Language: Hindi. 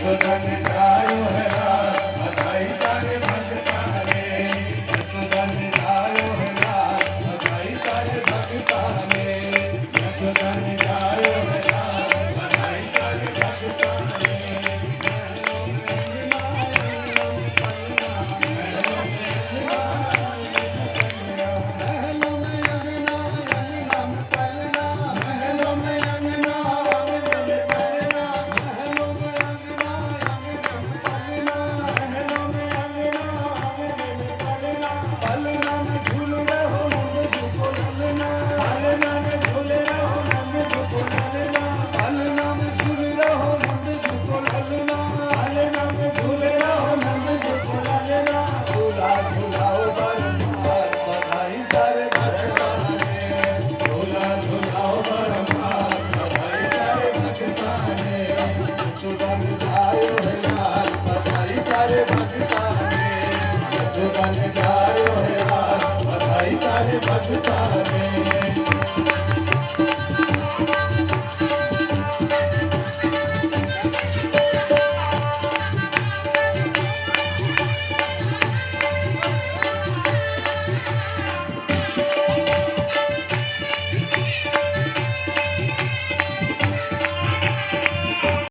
यशोधन जायो है लाल बधाई सारे भक्ता ने यशोधन जायो है लाल बधाई सारे भक्ता ने यशोधन जायो है लाल बधाई सारे भक्ता ने यशोधन जायो है लाल बधाई सारे भक्ता ने